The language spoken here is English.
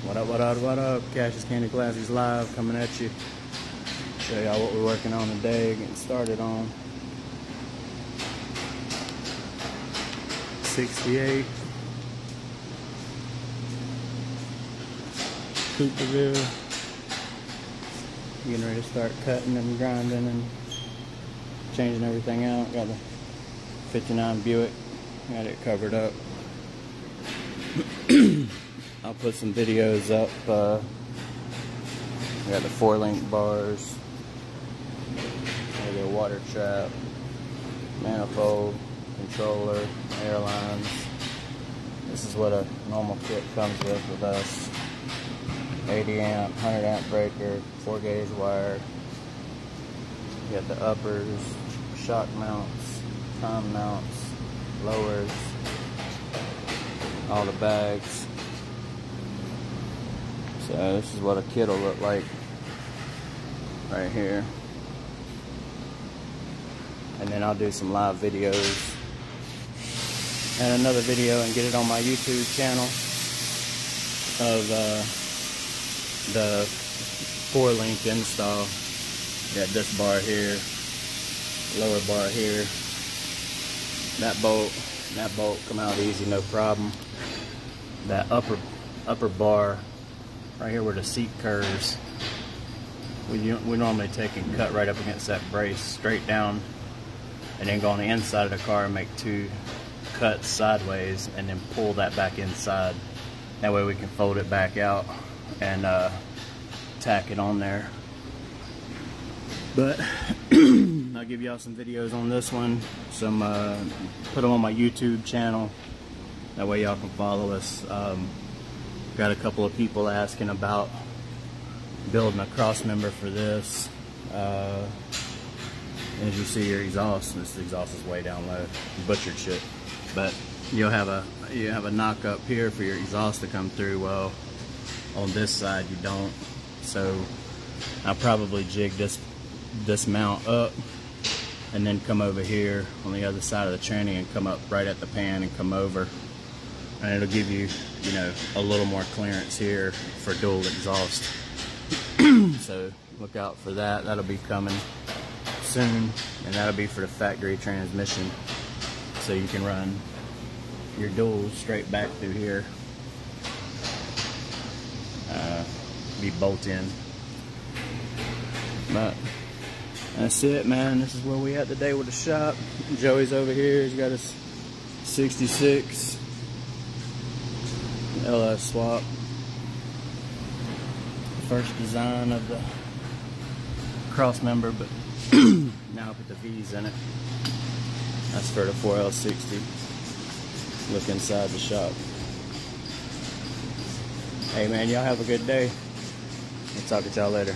What up? Cash's Candy Classics Live coming at you. Show y'all what we're working on today, getting started on. 68. Coupe Deville. Getting ready to start cutting and grinding and changing everything out. Got a 59 Buick. Got it covered up. I'll put some videos up. We got the 4-link bars. Maybe a water trap, manifold, controller, airlines. This is what a normal kit comes with us. 80 amp, 100 amp breaker, 4-gauge wire. You got the uppers, shock mounts, time mounts, lowers, all the bags. So this is what a kit will look like right here. And then I'll do some live videos and another video and get it on my YouTube channel of the 4-link install. Got this bar here, lower bar here. That bolt come out easy, no problem. That upper bar right here where the seat curves, we normally take and cut right up against that brace straight down, and then go on the inside of the car and make 2 cuts sideways and then pull that back inside. That way we can fold it back out and tack it on there. But I'll give y'all some videos on this one, put them on my YouTube channel, that way y'all can follow us. Got a couple of people asking about building a cross member for this. As you see your exhaust, this exhaust is way down low, butchered shit. But you have a knock up here for your exhaust to come through. Well, on this side you don't. So I'll probably jig this mount up and then come over here on the other side of the tranny and come up right at the pan and come over. And it'll give you, a little more clearance here for dual exhaust. So look out for that. That'll be coming soon, and that'll be for the factory transmission. So you can run your dual straight back through here. Be bolt in. But that's it, man. This is where we at today with the shop. Joey's over here. He's got his 66 LS swap. First design of the cross member, but now put the V's in it. That's for the 4L60. Look inside the shop. Hey man, y'all have a good day. I'll talk to y'all later.